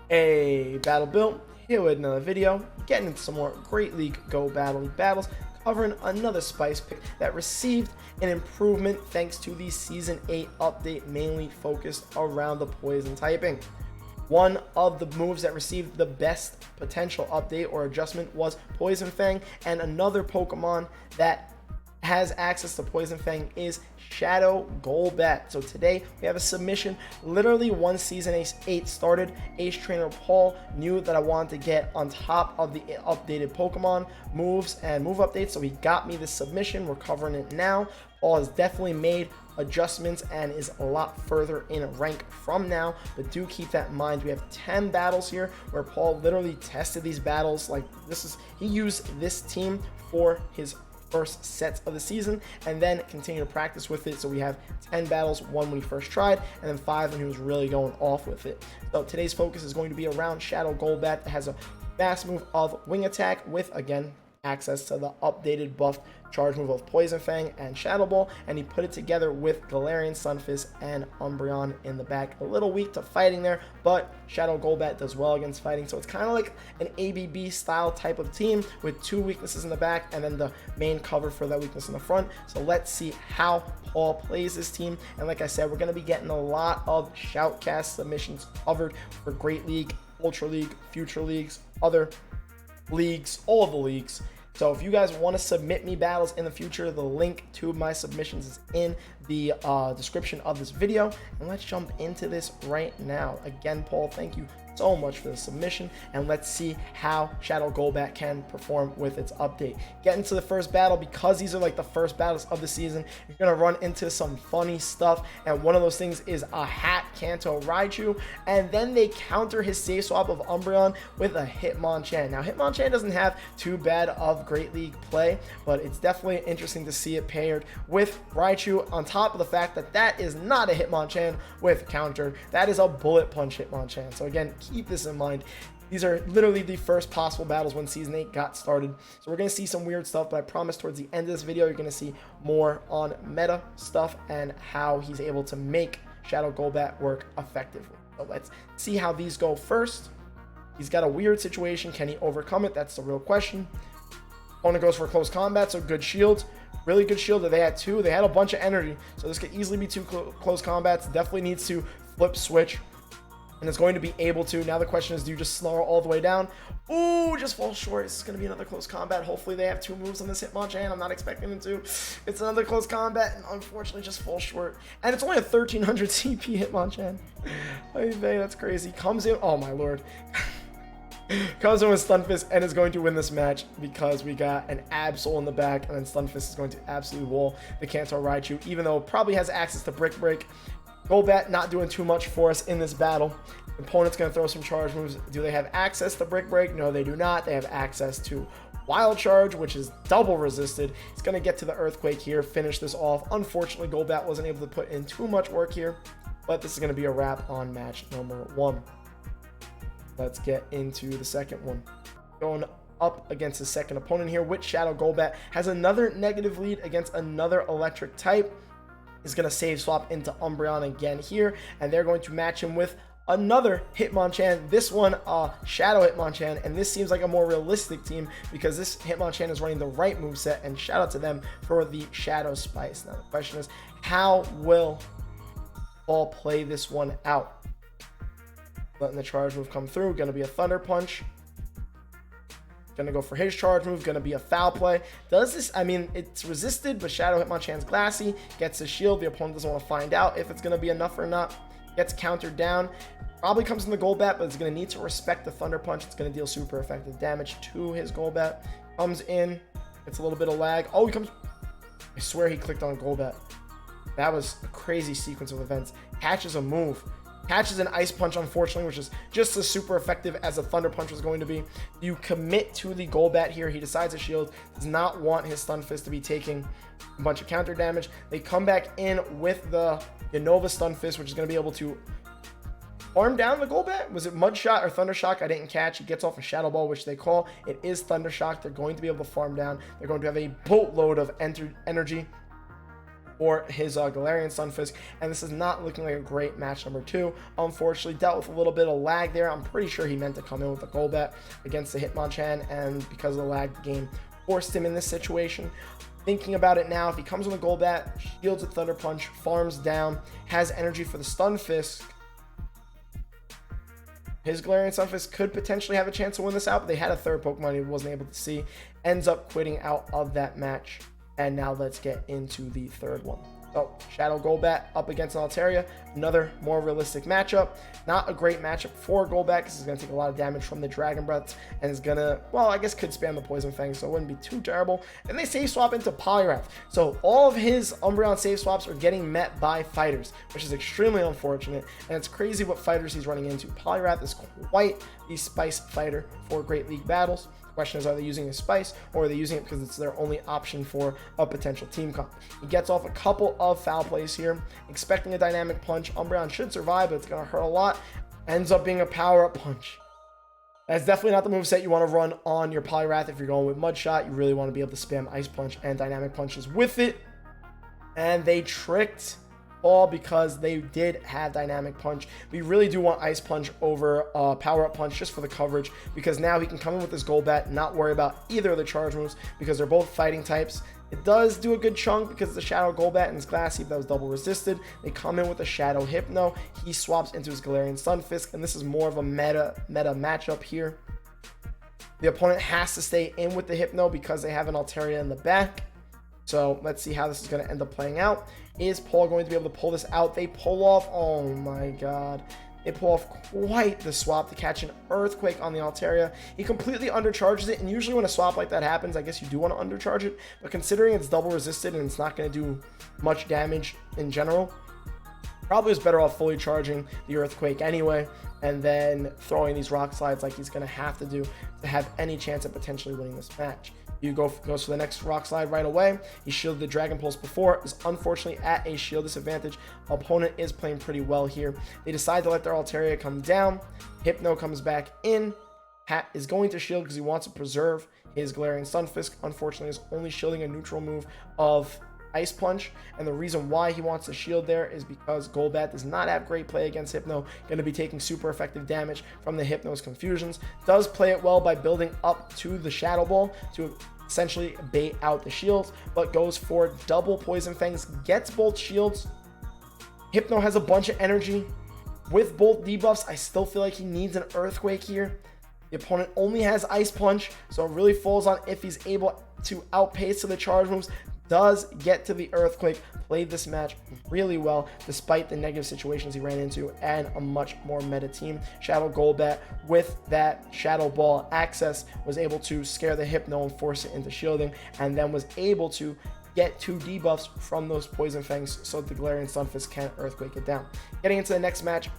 Hey, Battle Bill, here with another video, getting into some more Great League Go Battle League battles, covering another Spice pick that received an improvement thanks to the Season 8 update, mainly focused around the poison typing. One of the moves that received the best potential update or adjustment was Poison Fang, and another Pokemon that has access to Poison Fang is Shadow Golbat. So today we have a submission. Literally once Season 8 started, Ace Trainer Paul knew that I wanted to get on top of the updated Pokemon moves and move updates, so he got me this submission. We're covering it now. Paul has definitely made adjustments and is a lot further in rank from now, but do keep that in mind. We have 10 battles here where Paul literally tested these battles. Like, he used this team for his first sets of the season and then continue to practice with it. So we have 10 battles, one when he first tried and then 5 when he was really going off with it. So today's focus is going to be around Shadow Golbat that has a fast move of Wing Attack with, again, access to the updated buffed charge move of Poison Fang and Shadow Ball, and he put it together with Galarian, Stunfisk, and Umbreon in the back. A little weak to fighting there, but Shadow Golbat does well against fighting, so it's kind of like an ABB style type of team with 2 weaknesses in the back and then the main cover for that weakness in the front. So let's see how Paul plays this team, and like I said, we're going to be getting a lot of Shoutcast submissions covered for Great League, Ultra League, Future Leagues, other leagues, all of the leagues. So if you guys want to submit me battles in the future, the link to my submissions is in the description of this video. And let's jump into this right now. Again, Paul, thank you so much for the submission, and let's see how Shadow Golbat can perform with its update. Get into the first battle. Because these are like the first battles of the season, you're gonna run into some funny stuff, and one of those things is a hat Kanto Raichu, and then they counter his safe swap of Umbreon with a Hitmonchan. Now Hitmonchan doesn't have too bad of Great League play, but it's definitely interesting to see it paired with Raichu, on top of the fact that that is not a Hitmonchan with counter, that is a Bullet Punch Hitmonchan. So again, keep this in mind. These are literally the first possible battles when Season 8 got started. So we're going to see some weird stuff, but I promise towards the end of this video, you're going to see more on meta stuff and how he's able to make Shadow Golbat work effectively. So let's see how these go first. He's got a weird situation. Can he overcome it? That's the real question. Opponent goes for close combat, so good shields. Really good shield that they had two. They had a bunch of energy, so this could easily be two close combats. Definitely needs to flip switch, and it's going to be able to. Now the question is, do you just snarl all the way down? Ooh, just fall short. This is going to be another close combat. Hopefully they have 2 moves on this Hitmonchan. I'm not expecting them to. It's another close combat, and unfortunately just fall short. And it's only a 1300 CP Hitmonchan. Ay, that's crazy. Comes in. Oh my lord. Comes in with Stunfisk and is going to win this match because we got an Absol in the back, and then Stunfisk is going to absolutely wall the Kanto Raichu, even though it probably has access to Brick Break. Golbat not doing too much for us in this battle. The opponent's going to throw some charge moves. Do they have access to Brick Break? No, they do not. They have access to Wild Charge, which is double resisted. It's going to get to the Earthquake here, finish this off. Unfortunately, Golbat wasn't able to put in too much work here, but this is going to be a wrap on match number 1. Let's get into the second one. Going up against the second opponent here, with Shadow Golbat has another negative lead against another electric type. Is going to save swap into Umbreon again here, and they're going to match him with another Hitmonchan. This one, Shadow Hitmonchan, and this seems like a more realistic team because this Hitmonchan is running the right moveset, and shout out to them for the Shadow Spice. Now the question is, how will Paul play this one out? Letting the charge move come through. Going to be a Thunder Punch. Going to go for his charge move. Going to be a foul play. Does this, I mean, it's resisted, but Shadow Hitmonchan's glassy. Gets his shield. The opponent doesn't want to find out if it's going to be enough or not. Gets countered down. Probably comes from the Golbat, but it's going to need to respect the Thunder Punch. It's going to deal super effective damage to his Golbat. Comes in. It's a little bit of lag. Oh, he comes. I swear he clicked on Golbat. That was a crazy sequence of events. Catches a move. Catches an Ice Punch, unfortunately, which is just as super effective as a Thunder Punch was going to be. You commit to the Golbat here. He decides to shield. Does not want his Stunfisk to be taking a bunch of counter damage. They come back in with the Unova Stunfisk, which is going to be able to farm down the Golbat. Was it Mud Shot or Thunder Shock? I didn't catch. He gets off a Shadow Ball, which they call. It is Thunder Shock. They're going to be able to farm down. They're going to have a boatload of energy. for his Galarian Stunfisk, and this is not looking like a great match number 2. Unfortunately, dealt with a little bit of lag there. I'm pretty sure he meant to come in with a Golbat against the Hitmonchan, and because of the lag, the game forced him in this situation. Thinking about it now, if he comes with a Golbat, shields with Thunder Punch, farms down, has energy for the Stunfisk, his Galarian Stunfisk could potentially have a chance to win this out, but they had a third Pokemon he wasn't able to see. Ends up quitting out of that match. And now let's get into the third one. So, Shadow Golbat up against an Altaria. Another more realistic matchup. Not a great matchup for Golbat because it's going to take a lot of damage from the Dragon Breaths. And is going to, well, I guess could spam the Poison Fang, so it wouldn't be too terrible. And they save swap into Poliwrath. So, all of his Umbreon save swaps are getting met by fighters, which is extremely unfortunate. And it's crazy what fighters he's running into. Poliwrath is quite the spice fighter for Great League battles. Question is, are they using a spice, or are they using it because it's their only option for a potential team comp? He gets off a couple of foul plays here, expecting a dynamic punch. Umbreon should survive, but it's going to hurt a lot. Ends up being a power-up punch. That's definitely not the moveset you want to run on your Poliwrath. If you're going with Mud Shot, you really want to be able to spam Ice Punch and dynamic punches with it. And they tricked Paul because they did have dynamic punch. We really do want Ice Punch over power up punch just for the coverage, because now he can come in with his Golbat and not worry about either of the charge moves because they're both fighting types. It does do a good chunk because the Shadow Golbat and his Glass Heap that was double resisted. They come in with a Shadow Hypno. He swaps into his Galarian Stunfisk, and this is more of a meta matchup here. The opponent has to stay in with the Hypno because they have an Altaria in the back. So let's see how this is going to end up playing out. Is Paul going to be able to pull this out? They pull off, oh my god. They pull off quite the swap to catch an Earthquake on the Altaria. He completely undercharges it, and usually when a swap like that happens, I guess you do want to undercharge it. But considering it's double resisted and it's not going to do much damage in general, probably was better off fully charging the Earthquake anyway, and then throwing these Rock Slides like he's going to have to do to have any chance of potentially winning this match. You goes for the next Rock Slide right away. He shielded the Dragon Pulse before, is unfortunately at a shield disadvantage. Opponent is playing pretty well here. They decide to let their Altaria come down. Hypno comes back in. Hat is going to shield because he wants to preserve his Galarian Stunfisk. Unfortunately, is only shielding a neutral move of Ice Punch, and the reason why he wants to shield there is because Golbat does not have great play against Hypno, going to be taking super effective damage from the Hypno's confusions. Does play it well by building up to the Shadow Ball to essentially bait out the shields, but goes for double Poison Fangs, gets both shields. Hypno has a bunch of energy. With both debuffs, I still feel like he needs an Earthquake here. The opponent only has Ice Punch, so it really falls on if he's able to outpace to the charge moves. Does get to the Earthquake, played this match really well despite the negative situations he ran into and a much more meta team. Shadow Golbat with that Shadow Ball access was able to scare the Hypno and force it into shielding, and then was able to get 2 debuffs from those Poison Fangs so the Galarian Stunfisk can Earthquake it down. Getting into the next match,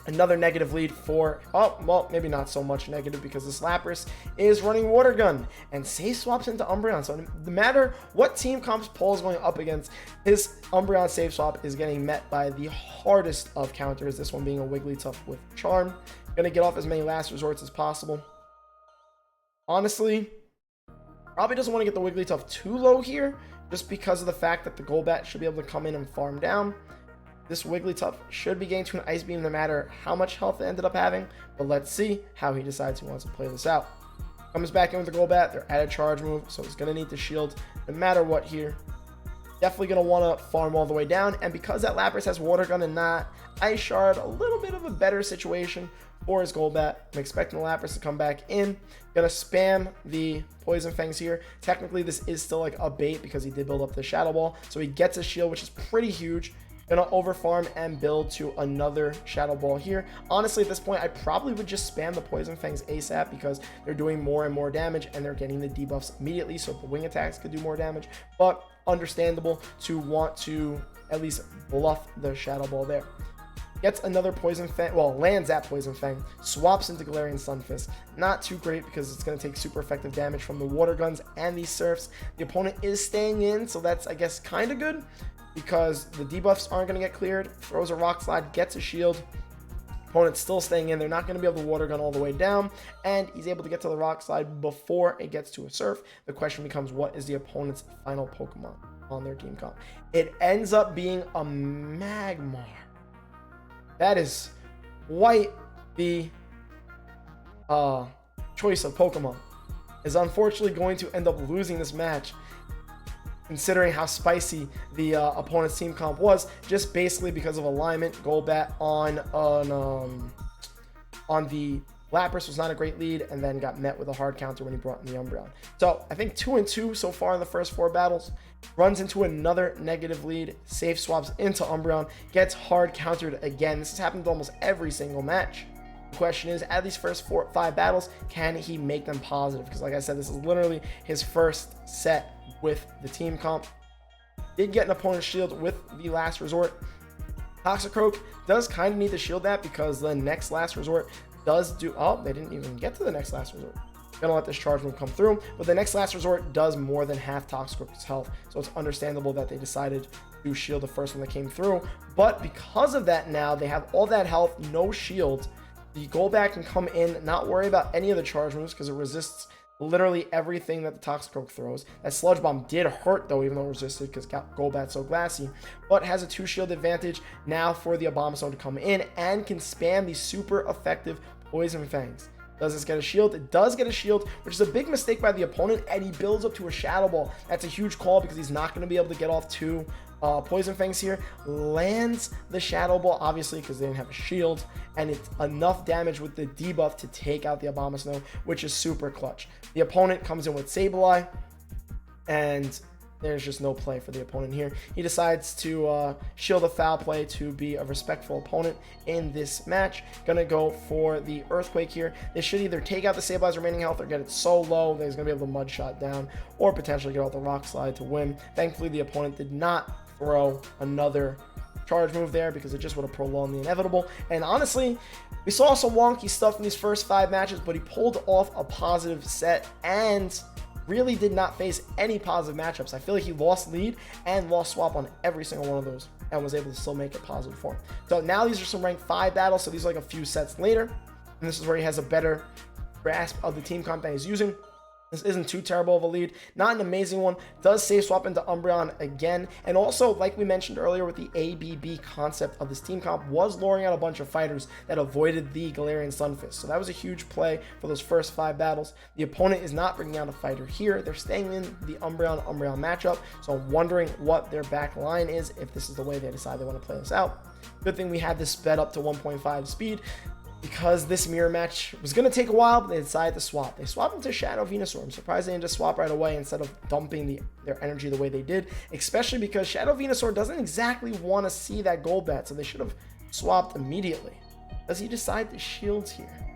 another negative lead for, oh, well, maybe not so much negative because this Lapras is running Water Gun and save swaps into Umbreon. So no matter what team comps Paul is going up against, his Umbreon save swap is getting met by the hardest of counters, this one being a Wigglytuff with Charm. Going to get off as many last resorts as possible. Honestly, probably doesn't want to get the Wigglytuff too low here just because of the fact that the Golbat should be able to come in and farm down. This Wigglytuff should be getting to an Ice Beam no matter how much health it ended up having, but let's see how he decides he wants to play this out. Comes back in with the Golbat, they're at a charge move, so he's going to need to shield no matter what here. Definitely going to want to farm all the way down, and because that Lapras has Water Gun and not Ice Shard, a little bit of a better situation for his Golbat. I'm expecting the Lapras to come back in. Going to spam the Poison Fangs here. Technically, this is still like a bait because he did build up the Shadow Ball, so he gets a shield, which is pretty huge. Gonna overfarm and build to another Shadow Ball here. Honestly, at this point, I probably would just spam the Poison Fangs ASAP because they're doing more and more damage and they're getting the debuffs immediately, so the wing attacks could do more damage. But understandable to want to at least bluff the Shadow Ball there. Gets another Poison Fang, well, lands that Poison Fang, swaps into Galarian Stunfisk. Not too great because it's going to take super effective damage from the Water Guns and these Surfs. The opponent is staying in, so that's, I guess, kind of good, because the debuffs aren't going to get cleared. Throws a Rock Slide, gets a shield. Opponent's still staying in. They're not going to be able to water gun all the way down, and he's able to get to the rock slide before it gets to a surf. The question becomes, what is the opponent's final Pokemon on their team comp? It ends up being a Magmar. That is quite the choice of Pokemon. Is unfortunately going to end up losing this match, considering how spicy the opponent's team comp was, just basically because of alignment. Golbat on the Lapras was not a great lead, and then got met with a hard counter when he brought in the Umbreon. So I think 2-2 so far in the first 4 battles. Runs into another negative lead, safe swaps into Umbreon, gets hard countered again. This has happened to almost every single match. The question is, at these first 4-5 battles, can he make them positive? Because like I said, this is literally his first set with the team comp. Did get an opponent's shield with the last resort. Toxicroak does kind of need to shield that, because the next last resort does do... Oh, they didn't even get to the next last resort. Gonna let this charge move come through, but the next last resort does more than half Toxicroak's health, so it's understandable that they decided to shield the first one that came through. But because of that, now they have all that health, no shield. The Golbat can come in, not worry about any of the charge moves, because it resists literally everything that the Toxicroak throws. That Sludge Bomb did hurt, though, even though it resisted, because Golbat's so glassy, but has a 2 shield advantage now for the Abomasnow to come in, and can spam the super effective Poison Fangs. Does this get a shield? It does get a shield, which is a big mistake by the opponent, and he builds up to a Shadow Ball. That's a huge call, because he's not going to be able to get off 2 Poison Fangs here. Lands the Shadow Ball, obviously, because they didn't have a shield, and it's enough damage with the debuff to take out the Abomasnow, which is super clutch. The opponent comes in with Sableye, and there's just no play for the opponent here. He decides to shield a foul play to be a respectful opponent in this match. Gonna go for the Earthquake here. They should either take out the Sableye's remaining health or get it so low that he's gonna be able to mud shot down, or potentially get out the Rock Slide to win. Thankfully, the opponent did not throw another charge move there, because it just would have prolonged the inevitable. And honestly, we saw some wonky stuff in these first 5 matches, but he pulled off a positive set and really did not face any positive matchups. I feel like he lost lead and lost swap on every single one of those, and was able to still make it positive for him. So now these are some ranked 5 battles, so these are like a few sets later, and this is where he has a better grasp of the team comp that he's using. This isn't too terrible of a lead, not an amazing one. Does safe swap into Umbreon again, and also, like we mentioned earlier with the ABB concept of this team comp, was luring out a bunch of fighters that avoided the Galarian Sunfist. So that was a huge play for those first 5 battles. The opponent is not bringing out a fighter here. They're staying in the Umbreon matchup, so I'm wondering what their back line is, if this is the way they decide they want to play this out. Good thing we had this sped up to 1.5 speed, because this mirror match was going to take a while, but they decided to swap. They swapped into Shadow Venusaur. I'm surprised they didn't just swap right away instead of dumping their energy the way they did, especially because Shadow Venusaur doesn't exactly want to see that Golbat, so they should have swapped immediately. Does he decide to shield here?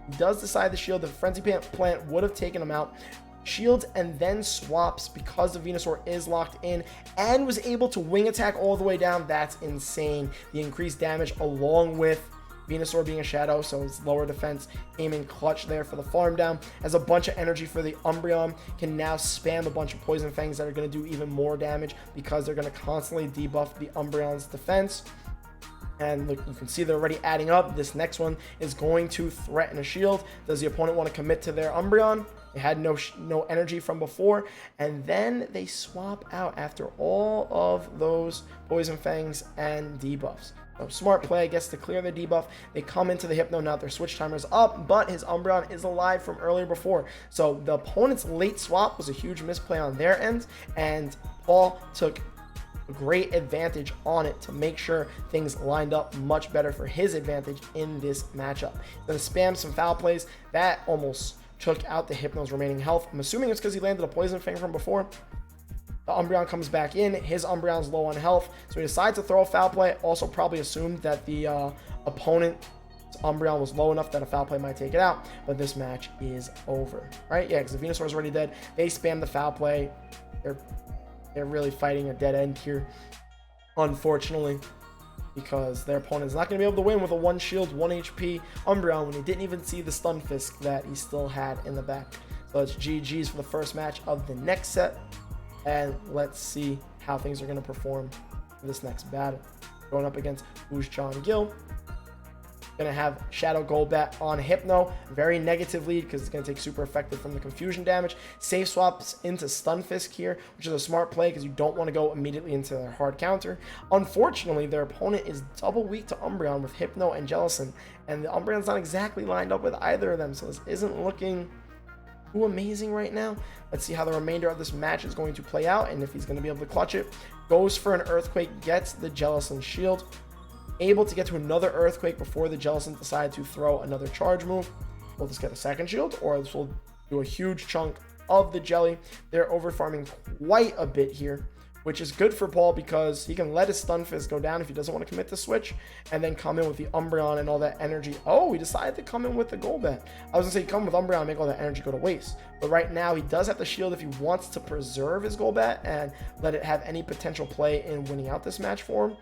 He does decide to shield. The Frenzy Plant would have taken him out. Shields and then swaps because the Venusaur is locked in, and was able to wing attack all the way down. That's insane. The increased damage, along with Venusaur being a shadow, so his lower defense came in clutch there for the farm down. As a bunch of energy for the Umbreon, can now spam a bunch of Poison Fangs that are going to do even more damage, because they're going to constantly debuff the Umbreon's defense. And look, you can see they're already adding up. This next one is going to threaten a shield. Does the opponent want to commit to their Umbreon? They had no energy from before, and then they swap out after all of those Poison Fangs and debuffs. So smart play, I guess, to clear the debuff. They come into the Hypno now. Their switch timer's up, but his Umbreon is alive from earlier before. So the opponent's late swap was a huge misplay on their end, and Paul took a great advantage on it to make sure things lined up much better for his advantage in this matchup. Then spam some foul plays. That almost took out the Hypno's remaining health. I'm assuming it's because he landed a Poison Fang from before. The Umbreon comes back in. His Umbreon's low on health, so he decides to throw a foul play. Also probably assumed that the opponent's Umbreon was low enough that a foul play might take it out, but this match is over. Right? Yeah, because the Venusaur is already dead. They spam the foul play. They're really fighting a dead end here, unfortunately, because their opponent is not going to be able to win with a 1 shield, 1 HP Umbreon when he didn't even see the Stun Fisk that he still had in the back. So it's GG's for the first match of the next set. And let's see how things are going to perform for this next battle. Going up against Ushchan Gil. Going to have Shadow Golbat on Hypno. Very negative lead because it's going to take super effective from the confusion damage. Safe swaps into Stunfisk here, which is a smart play because you don't want to go immediately into their hard counter. Unfortunately, their opponent is double weak to Umbreon with Hypno and Jellicent, and the Umbreon's not exactly lined up with either of them, so this isn't looking too amazing right now. Let's see how the remainder of this match is going to play out and if he's going to be able to clutch it. Goes for an Earthquake, gets the Jellicent shield. Able to get to another Earthquake before the Jellicent decide to throw another charge move. We'll just get a second shield, or this will do a huge chunk of the jelly. They're over farming quite a bit here, which is good for Paul because he can let his Stunfisk go down if he doesn't want to commit the switch, and then come in with the Umbreon and all that energy. Oh, he decided to come in with the Golbat. I was going to say come with Umbreon and make all that energy go to waste. But right now, he does have the shield if he wants to preserve his Golbat and let it have any potential play in winning out this match for him.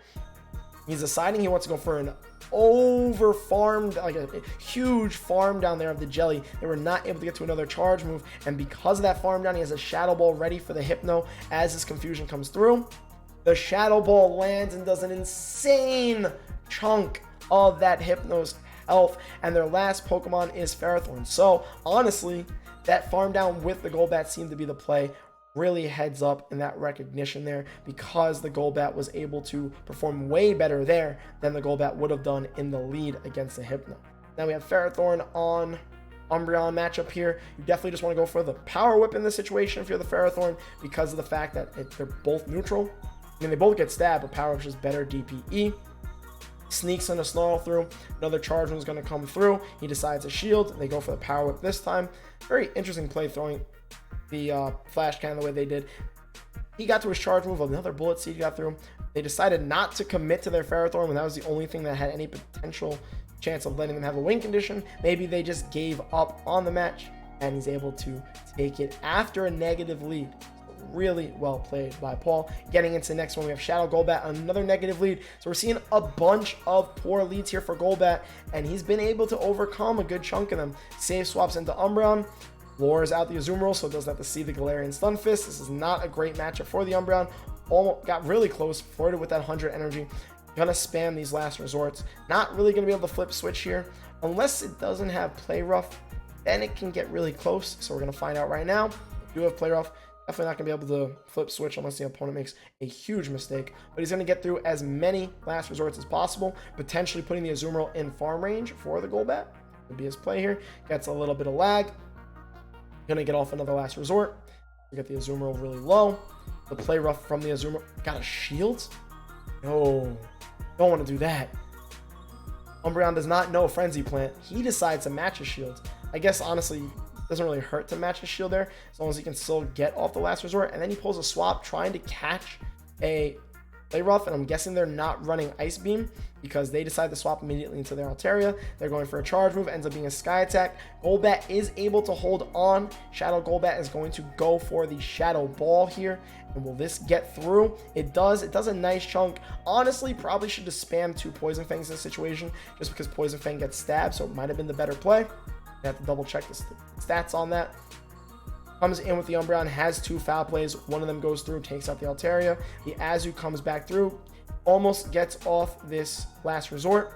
He's deciding he wants to go for an over-farmed, like a huge farm down there of the jelly. They were not able to get to another charge move, and because of that farm down, he has a Shadow Ball ready for the Hypno as his confusion comes through. The Shadow Ball lands and does an insane chunk of that Hypno's health, and their last Pokemon is Ferrothorn. So, honestly, that farm down with the Golbat seemed to be the play. Really heads up in that recognition there because the Golbat was able to perform way better there than the Golbat would have done in the lead against the Hypno. Now we have Ferrothorn on Umbreon matchup here. You definitely just want to go for the Power Whip in this situation if you're the Ferrothorn because of the fact that they're both neutral. I mean, they both get stabbed, but Power Whip is just better DPE. Sneaks in a Snarl through. Another charge one's going to come through. He decides to shield. They go for the Power Whip this time. Very interesting play throwing the Flash Cannon the way they did. He got to his charge move, another Bullet Seed got through. They decided not to commit to their Ferrothorn when that was the only thing that had any potential chance of letting them have a win condition. Maybe they just gave up on the match, and he's able to take it after a negative lead. Really well played by Paul. Getting into the next one, we have Shadow Golbat, another negative lead. So we're seeing a bunch of poor leads here for Golbat, and he's been able to overcome a good chunk of them. Save swaps into Umbreon. Lures out the Azumarill, so it doesn't have to see the Galarian Stunfisk. This is not a great matchup for the Umbreon. Almost got really close, flirted with that 100 energy. Gonna spam these last resorts. Not really gonna be able to flip switch here. Unless it doesn't have Play Rough, then it can get really close. So we're gonna find out right now. If you have Play Rough, definitely not gonna be able to flip switch unless the opponent makes a huge mistake. But he's gonna get through as many last resorts as possible, potentially putting the Azumarill in farm range for the Golbat. Would be his play here. Gets a little bit of lag. Gonna get off another last resort. We get the Azumarill really low. The Play Rough from the Azumarill. Got a shield? No. Don't want to do that. Umbreon does not know Frenzy Plant. He decides to match his shield. I guess, honestly, it doesn't really hurt to match his shield there, as long as he can still get off the last resort. And then he pulls a swap, trying to catch a Play Rough, and I'm guessing they're not running Ice Beam because they decide to swap immediately into their Altaria. They're going for a charge move, ends up being a Sky Attack. Golbat is able to hold on. Shadow Golbat is going to go for the Shadow Ball here. And will this get through? It does. It does a nice chunk. Honestly, probably should just spam 2 Poison Fangs in this situation just because Poison Fang gets stabbed, so it might have been the better play. You have to double check the stats on that. Comes in with the Umbreon, has 2 foul plays. One of them goes through, takes out the Altaria. The Azu comes back through, almost gets off this last resort.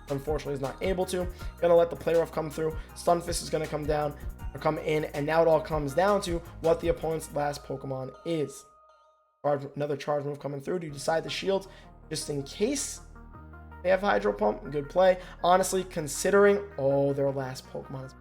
Unfortunately, is not able to. Gonna let the Play Rough come through. Stunfisk is gonna come down or come in, and now it all comes down to what the opponent's last Pokemon is. Another charge move coming through. Do you decide to shield just in case they have Hydro Pump? Good play. Honestly, considering their last Pokemon is.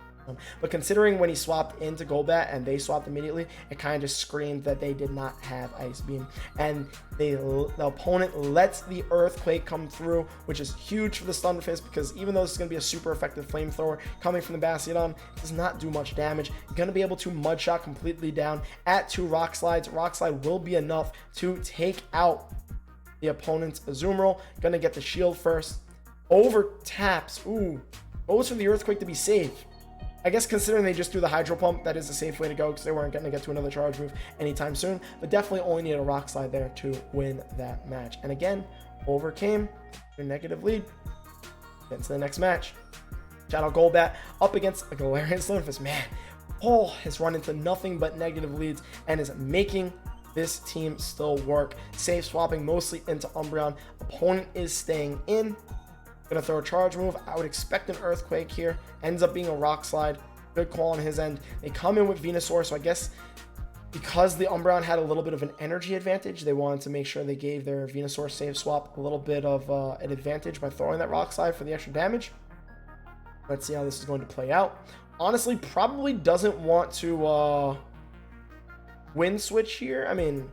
But considering when he swapped into Golbat and they swapped immediately, it kind of just screamed that they did not have Ice Beam. And the opponent lets the Earthquake come through, which is huge for the Stunfisk because even though this is going to be a super effective flamethrower coming from the Bastiodon, it does not do much damage. You're going to be able to Mud Shot completely down at 2 Rock Slides. Rock Slide will be enough to take out the opponent's Azumarill. Going to get the shield first. Over taps. Ooh. Goes for the Earthquake to be safe. I guess considering they just threw the Hydro Pump, that is a safe way to go because they weren't going to get to another charge move anytime soon. But definitely only needed a Rock Slide there to win that match. And again, overcame their negative lead. Get into the next match. Shadow Golbat up against a Galarian Stunfisk. Man, Paul has run into nothing but negative leads and is making this team still work. Safe swapping mostly into Umbreon. Opponent is staying in. Gonna throw a charge move. I would expect an Earthquake here. Ends up being a Rock Slide. Good call on his end. They come in with Venusaur, so I guess because the Umbreon had a little bit of an energy advantage, they wanted to make sure they gave their Venusaur save swap a little bit of an advantage by throwing that Rock Slide for the extra damage. Let's see how this is going to play out. Honestly, probably doesn't want to win switch here. I mean,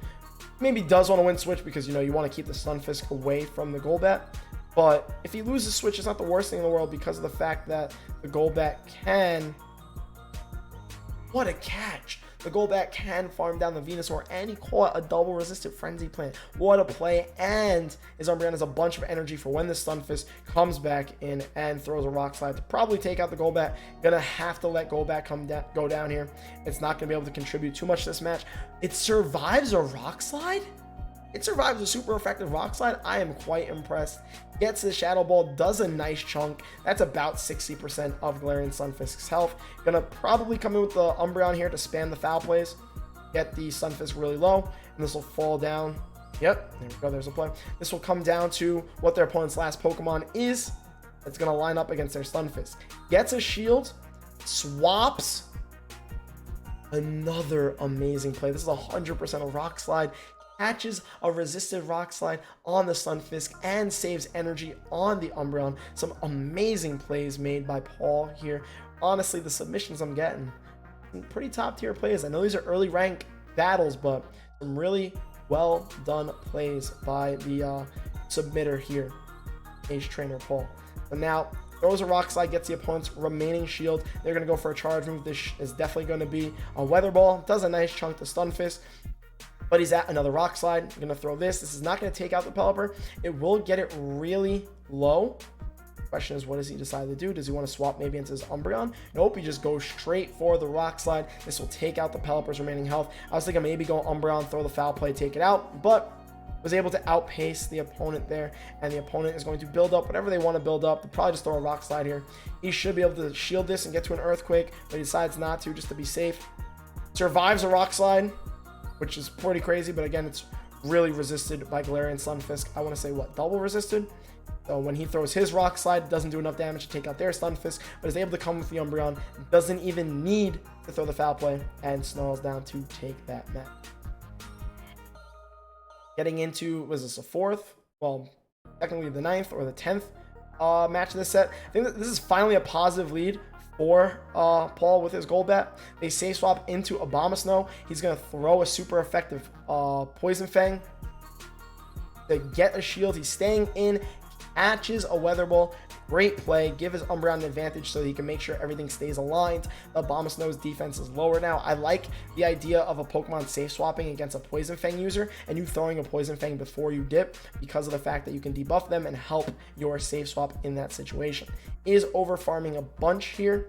maybe does want to win switch because, you know, you want to keep the Stunfisk away from the Golbat. But if he loses switch, it's not the worst thing in the world because of the fact that the Golbat can... What a catch! The Golbat can farm down the Venusaur, and he caught a double resistant Frenzy Plant. What a play, and his Umbreon has a bunch of energy for when the Stunfisk comes back in and throws a Rock Slide to probably take out the Golbat. Gonna have to let Golbat go down here. It's not gonna be able to contribute too much to this match. It survives a Rock Slide? It survives a super effective Rock Slide. I am quite impressed. Gets the Shadow Ball, does a nice chunk. That's about 60% of Galarian Stunfisk's health. Gonna probably come in with the Umbreon here to spam the foul plays. Get the Stunfisk really low, and this will fall down. Yep, there we go, there's a play. This will come down to what their opponent's last Pokemon is. It's gonna line up against their Stunfisk. Gets a shield, swaps. Another amazing play. This is 100% a Rock Slide. Catches a resisted Rock Slide on the Stunfisk and saves energy on the Umbreon. Some amazing plays made by Paul here. Honestly, the submissions I'm getting, some pretty top tier plays. I know these are early rank battles, but some really well done plays by the submitter here, Age Trainer Paul. But now, throws a Rock Slide, gets the opponent's remaining shield. They're going to go for a charge move. This is definitely going to be a Weather Ball. Does a nice chunk to Stunfisk. But he's at another Rock Slide. I'm going to throw this. This is not going to take out the Pelipper. It will get it really low. The question is, what does he decide to do? Does he want to swap maybe into his Umbreon? Nope, he just goes straight for the Rock Slide. This will take out the Pelipper's remaining health. I was thinking maybe go Umbreon, throw the foul play, take it out, but was able to outpace the opponent there, and the opponent is going to build up whatever they want to build up. They'll probably just throw a Rock Slide here. He should be able to shield this and get to an Earthquake, but he decides not to, just to be safe. Survives a Rock Slide, which is pretty crazy, but again, it's really resisted by Galarian Stunfisk. I want to say, what, double resisted? So when he throws his Rock Slide, it doesn't do enough damage to take out their Stunfisk, but is able to come with the Umbreon, doesn't even need to throw the foul play, and snarls down to take that match. Getting into, was this a fourth? Well, technically the 9th or the 10th match of this set. I think that this is finally a positive lead for Paul with his Golbat. They save swap into Abomasnow. He's going to throw a super effective Poison Fang to get a shield. He's staying in, catches a Weather Ball. Great play. Give his Umbreon an advantage so he can make sure everything stays aligned. The Abomasnow's defense is lower now. I like the idea of a Pokemon safe swapping against a Poison Fang user and you throwing a Poison Fang before you dip because of the fact that you can debuff them and help your safe swap in that situation. Is over farming a bunch here.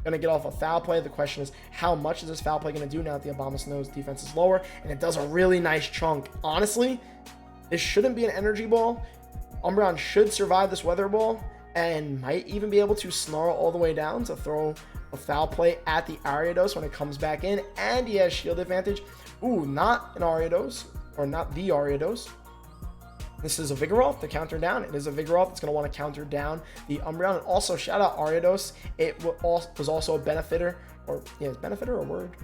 Gonna get off a foul play. The question is, how much is this foul play gonna do now that the Abomasnow's defense is lower? And it does a really nice chunk. Honestly, this shouldn't be an energy ball. Umbreon should survive this Weather Ball and might even be able to snarl all the way down to throw a foul play at the Ariados when it comes back in, and he has shield advantage. Ooh, not an Ariados, or not the Ariados. This is a Vigoroth to counter down. It is a Vigoroth. It's going to want to counter down the Umbreon. And also, shout out Ariados. It was also a benefitter, or yeah, is benefitter a word?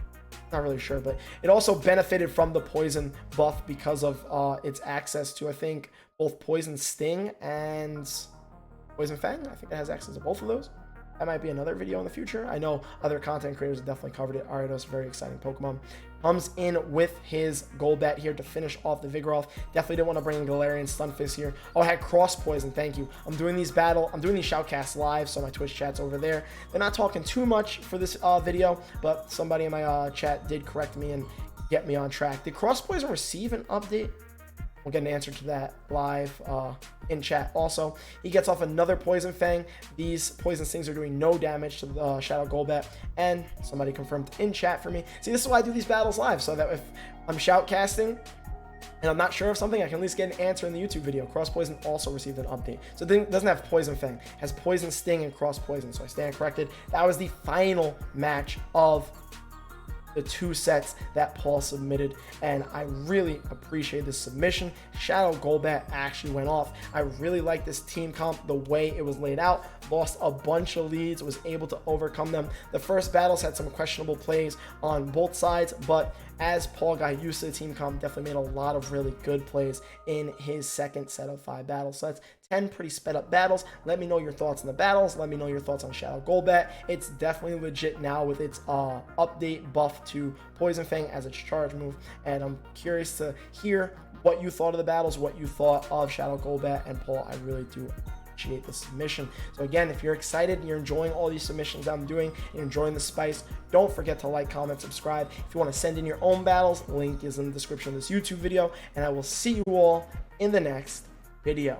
Not really sure, but it also benefited from the poison buff because of its access to, I think, both Poison Sting and Poison Fang. I think it has access to both of those. That might be another video in the future. I know other content creators have definitely covered it. Ariados, very exciting Pokemon. Comes in with his Golbat here to finish off the Vigoroth. Definitely didn't want to bring in Galarian Stunfisk here. Oh, I had Cross Poison. Thank you. I'm doing these shoutcasts live, so my Twitch chat's over there. They're not talking too much for this video, but somebody in my chat did correct me and get me on track. Did Cross Poison receive an update? We'll get an answer to that live in chat. Also, he gets off another Poison Fang. These Poison Stings are doing no damage to the Shadow Golbat, and somebody confirmed in chat for me. See, this is why I do these battles live, so that if I'm shoutcasting and I'm not sure of something, I can at least get an answer in the YouTube video. Cross Poison also received an update. So it doesn't have Poison Fang. It has Poison Sting and Cross Poison, so I stand corrected. That was the final match of the 2 sets that Paul submitted, and I really appreciate this submission. Shadow Golbat actually went off. I really like this team comp, the way it was laid out. Lost a bunch of leads, was able to overcome them. The first battles had some questionable plays on both sides, but as Paul got used to the team comp, definitely made a lot of really good plays in his second set of 5 battles. So that's 10 pretty sped up battles. Let me know your thoughts on the battles. Let me know your thoughts on Shadow Golbat. It's definitely legit now with its update buff to Poison Fang as its charge move, and I'm curious to hear what you thought of the battles, what you thought of Shadow Golbat. And Paul, I really do appreciate the submission. So again, if you're excited and you're enjoying all these submissions I'm doing, you're enjoying the spice, don't forget to like, comment, subscribe. If you want to send in your own battles, link is in the description of this YouTube video, and I will see you all in the next video.